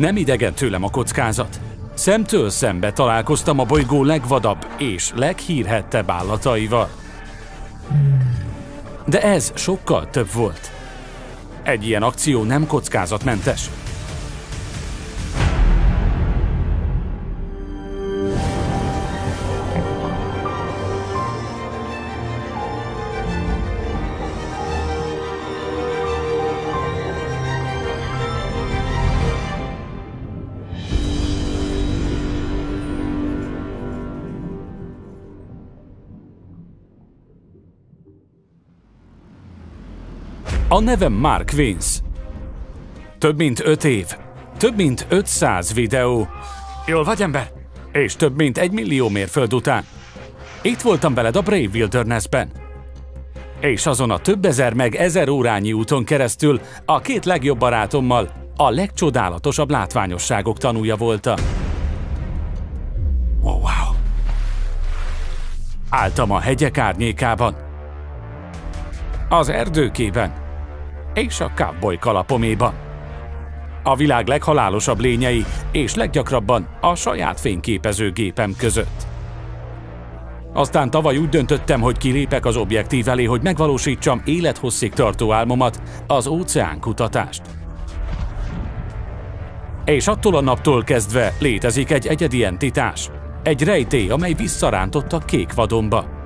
Nem idegen tőlem a kockázat. Szemtől szembe találkoztam a bolygó legvadabb és leghírhettebb állataival. De ez sokkal több volt. Egy ilyen akció nem kockázatmentes. A nevem Mark Vince. Több mint 5 év, több mint 500 videó. Jól vagy, ember? És több mint 1 millió mérföld után. Itt voltam veled a Brave Wildernessben. És azon a több ezer meg 1000 órányi úton keresztül a két legjobb barátommal a legcsodálatosabb látványosságok tanúja voltam. Oh, wow! Álltam a hegyek árnyékában, az erdőkében és a cowboy kalapoméban. A világ leghalálosabb lényei és leggyakrabban a saját fényképezőgépem között. Aztán tavaly úgy döntöttem, hogy kilépek az objektív elé, hogy megvalósítsam élethosszig tartó álmomat, az óceánkutatást. És attól a naptól kezdve létezik egy egyedi entitás, egy rejtély, amely visszarántott a kék vadonba.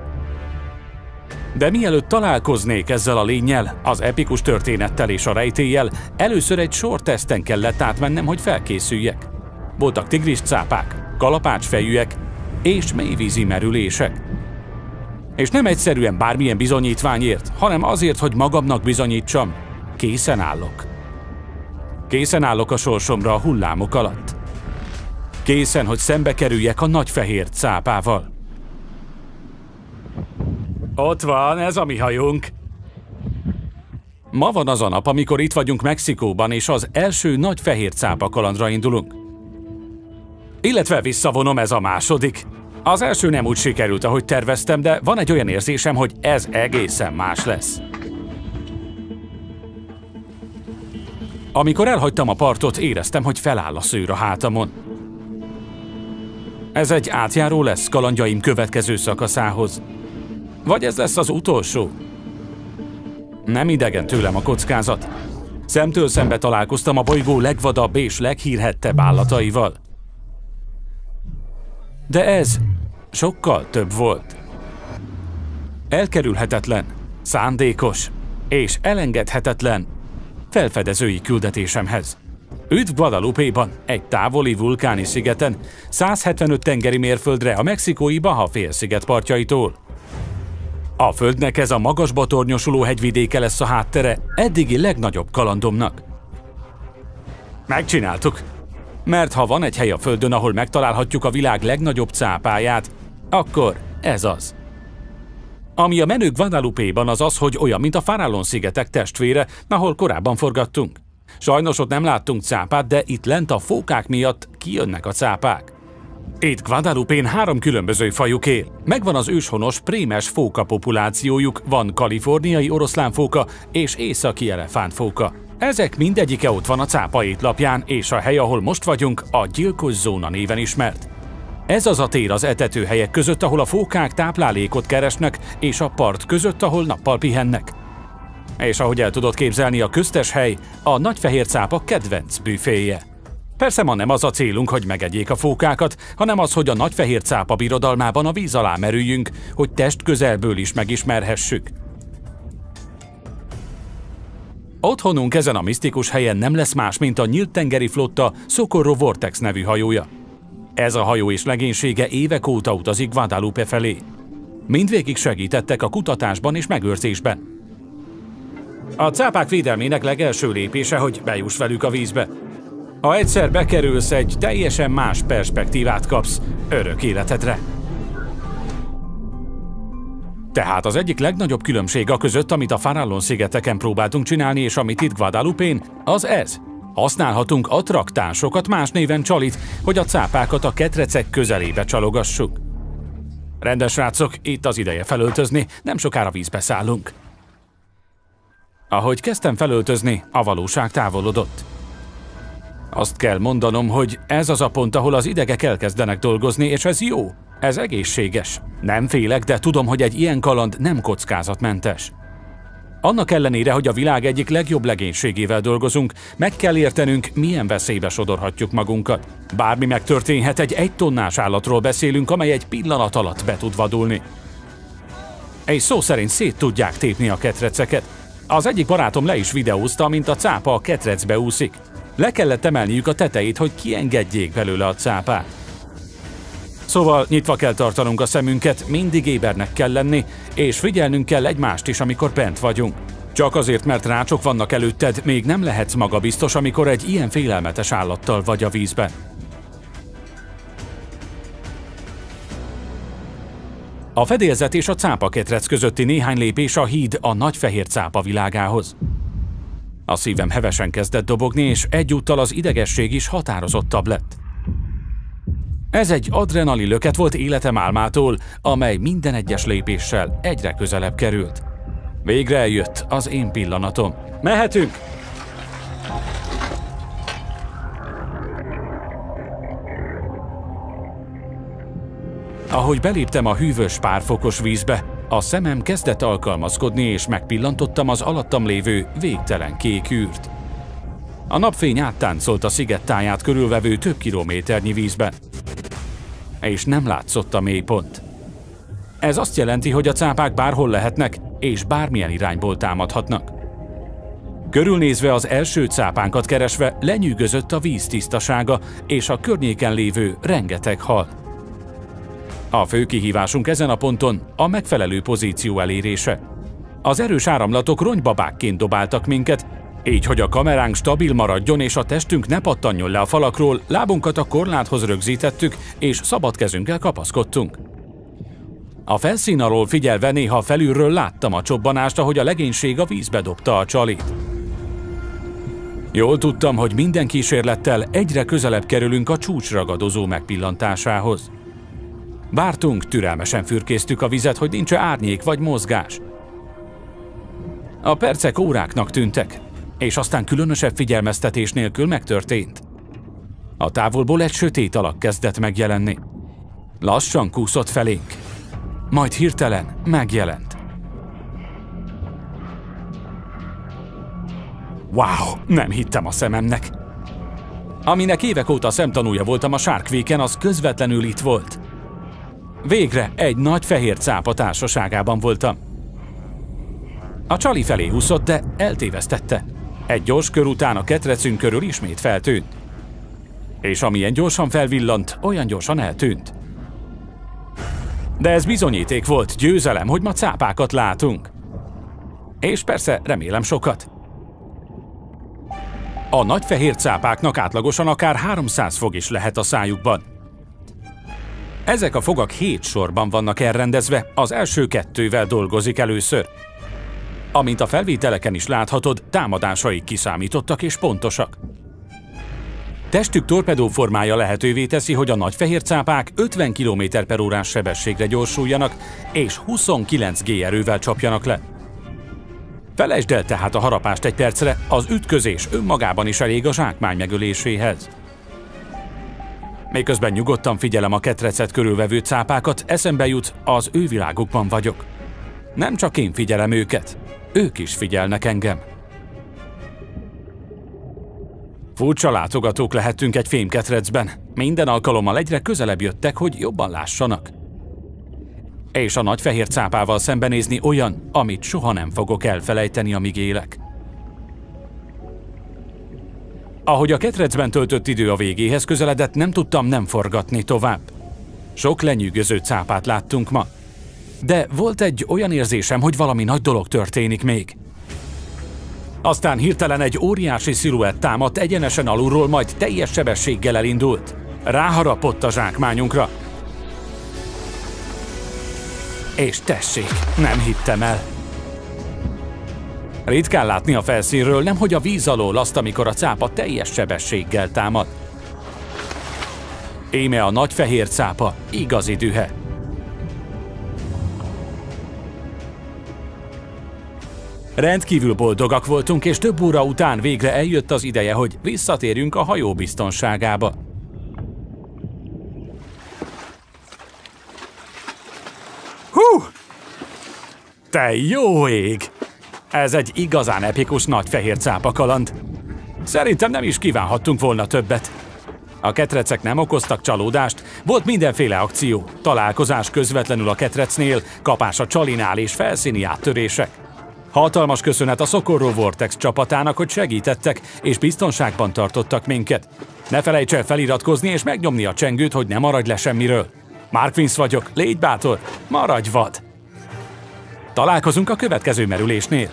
De mielőtt találkoznék ezzel a lénnyel, az epikus történettel és a rejtéllyel, először egy sorteszten kellett átmennem, hogy felkészüljek. Voltak tigriscápák, kalapácsfejűek és mélyvízi merülések. És nem egyszerűen bármilyen bizonyítványért, hanem azért, hogy magamnak bizonyítsam, készen állok. Készen állok a sorsomra a hullámok alatt. Készen, hogy szembe kerüljek a nagy fehér cápával. Ott van, ez a mi hajónk. Ma van az a nap, amikor itt vagyunk Mexikóban, és az első nagy fehér cápa kalandra indulunk. Illetve visszavonom, ez a második. Az első nem úgy sikerült, ahogy terveztem, de van egy olyan érzésem, hogy ez egészen más lesz. Amikor elhagytam a partot, éreztem, hogy feláll a szőr a hátamon. Ez egy átjáró lesz kalandjaim következő szakaszához. Vagy ez lesz az utolsó? Nem idegen tőlem a kockázat. Szemtől szembe találkoztam a bolygó legvadabb és leghírhettebb állataival. De ez sokkal több volt. Elkerülhetetlen, szándékos és elengedhetetlen felfedezői küldetésemhez. Üdv Guadalupe-ban, egy távoli vulkáni szigeten, 175 tengeri mérföldre a mexikói Baja félsziget partjaitól. A Földnek ez a magasba tornyosuló hegyvidéke lesz a háttere eddigi legnagyobb kalandomnak. Megcsináltuk, mert ha van egy hely a Földön, ahol megtalálhatjuk a világ legnagyobb cápáját, akkor ez az. Ami a menő Guadalupe-ban az az, hogy olyan, mint a Farallon-szigetek testvére, ahol korábban forgattunk. Sajnos ott nem láttunk cápát, de itt lent a fókák miatt kijönnek a cápák. Itt Guadalupe-n 3 különböző fajuk él. Megvan az őshonos prémes fóka populációjuk, van kaliforniai oroszlánfóka és északi elefántfóka. Ezek mindegyike ott van a cápa étlapján, és a hely, ahol most vagyunk, a gyilkos zóna néven ismert. Ez az a tér az etetőhelyek között, ahol a fókák táplálékot keresnek, és a part között, ahol nappal pihennek. És ahogy el tudod képzelni, a köztes hely a nagyfehér cápa kedvenc büféje. Persze ma nem az a célunk, hogy megegyék a fókákat, hanem az, hogy a nagyfehér cápa birodalmában a víz alá merüljünk, hogy testközelből is megismerhessük. Otthonunk ezen a misztikus helyen nem lesz más, mint a nyílt tengeri flotta Socorro Vortex nevű hajója. Ez a hajó és legénysége évek óta utazik Guadalupe felé. Mindvégig segítettek a kutatásban és megőrzésben. A cápák védelmének legelső lépése, hogy bejuss velük a vízbe. Ha egyszer bekerülsz, egy teljesen más perspektívát kapsz örök életedre. Tehát az egyik legnagyobb különbség a között, amit a Farallon-szigeteken próbáltunk csinálni, és amit itt Guadalupe-n, az ez. Használhatunk attraktánsokat, más néven csalit, hogy a cápákat a ketrecek közelébe csalogassuk. Rendes srácok, itt az ideje felöltözni, nem sokára vízbe szállunk. Ahogy kezdtem felöltözni, a valóság távolodott. Azt kell mondanom, hogy ez az a pont, ahol az idegek elkezdenek dolgozni, és ez jó. Ez egészséges. Nem félek, de tudom, hogy egy ilyen kaland nem kockázatmentes. Annak ellenére, hogy a világ egyik legjobb legénységével dolgozunk, meg kell értenünk, milyen veszélybe sodorhatjuk magunkat. Bármi megtörténhet, egy tonnás állatról beszélünk, amely egy pillanat alatt be tud vadulni. És szó szerint szét tudják tépni a ketreceket. Az egyik barátom le is videózta, mint a cápa a ketrecbe úszik. Le kellett emelniük a tetejét, hogy kiengedjék belőle a cápát. Szóval nyitva kell tartanunk a szemünket, mindig ébernek kell lenni, és figyelnünk kell egymást is, amikor bent vagyunk. Csak azért, mert rácsok vannak előtted, még nem lehetsz magabiztos, amikor egy ilyen félelmetes állattal vagy a vízben. A fedélzet és a cápaketrec közötti néhány lépés a híd a nagy fehér cápa világához. A szívem hevesen kezdett dobogni, és egyúttal az idegesség is határozottabb lett. Ez egy adrenalin löket volt életem álmától, amely minden egyes lépéssel egyre közelebb került. Végre eljött az én pillanatom. Mehetünk! Ahogy beléptem a hűvös párfokos vízbe, a szemem kezdett alkalmazkodni, és megpillantottam az alattam lévő végtelen kék űrt. A napfény áttáncolt a sziget táját körülvevő több kilométernyi vízben, és nem látszott a mélypont. Ez azt jelenti, hogy a cápák bárhol lehetnek, és bármilyen irányból támadhatnak. Körülnézve az első cápánkat keresve lenyűgözött a víz tisztasága és a környéken lévő rengeteg hal. A fő kihívásunk ezen a ponton a megfelelő pozíció elérése. Az erős áramlatok ronybabákként dobáltak minket, így, hogy a kameránk stabil maradjon és a testünk ne pattanjon le a falakról, lábunkat a korláthoz rögzítettük, és szabad kezünkkel kapaszkodtunk. A felszín alól figyelve néha felülről láttam a csobbanást, ahogy a legénység a vízbe dobta a csalit. Jól tudtam, hogy minden kísérlettel egyre közelebb kerülünk a csúcsragadozó megpillantásához. Vártunk, türelmesen fürkésztük a vizet, hogy nincs árnyék vagy mozgás. A percek óráknak tűntek, és aztán különösebb figyelmeztetés nélkül megtörtént. A távolból egy sötét alak kezdett megjelenni. Lassan kúszott felénk, majd hirtelen megjelent. Wow, nem hittem a szememnek. Aminek évek óta szemtanúja voltam a Shark Week-en, az közvetlenül itt volt. Végre egy nagy fehér cápa társaságában voltam. A csali felé húszott, de eltévesztette. Egy gyors kör után a ketrecünk körül ismét feltűnt. És amilyen gyorsan felvillant, olyan gyorsan eltűnt. De ez bizonyíték volt, győzelem, hogy ma cápákat látunk. És persze, remélem sokat. A nagy fehér cápáknak átlagosan akár 300 fog is lehet a szájukban. Ezek a fogak 7 sorban vannak elrendezve, az első 2-vel dolgozik először. Amint a felvételeken is láthatod, támadásaik kiszámítottak és pontosak. Testük torpedó formája lehetővé teszi, hogy a nagy fehér cápák 50 km/h sebességre gyorsuljanak, és 29 G erővel csapjanak le. Felejtsd el tehát a harapást egy percre, az ütközés önmagában is elég a zsákmány megöléséhez. Miközben nyugodtan figyelem a ketrecet körülvevő cápákat, eszembe jut, az ő világukban vagyok. Nem csak én figyelem őket, ők is figyelnek engem. Furcsa látogatók lehettünk egy fémketrecben. Minden alkalommal egyre közelebb jöttek, hogy jobban lássanak. És a nagy fehér cápával szembenézni olyan, amit soha nem fogok elfelejteni, amíg élek. Ahogy a ketrecben töltött idő a végéhez közeledett, nem tudtam nem forgatni tovább. Sok lenyűgöző cápát láttunk ma. De volt egy olyan érzésem, hogy valami nagy dolog történik még. Aztán hirtelen egy óriási sziluett támadt egyenesen alulról, majd teljes sebességgel elindult. Ráharapott a zsákmányunkra. És tessék, nem hittem el. Ritkán látni a felszínről, nemhogy a víz alól azt, amikor a cápa teljes sebességgel támad. Íme a nagy fehér cápa igazi dühe. Rendkívül boldogak voltunk, és több óra után végre eljött az ideje, hogy visszatérjünk a hajó biztonságába. Hú! Te jó ég! Ez egy igazán epikus nagy fehér cápa kaland. Szerintem nem is kívánhattunk volna többet. A ketrecek nem okoztak csalódást, volt mindenféle akció, találkozás közvetlenül a ketrecnél, kapás a csalinál és felszíni áttörések. Hatalmas köszönet a Socorro Vortex csapatának, hogy segítettek és biztonságban tartottak minket. Ne felejts el feliratkozni és megnyomni a csengőt, hogy ne maradj le semmiről. Mark Vince vagyok, légy bátor, maradj vad! Találkozunk a következő merülésnél.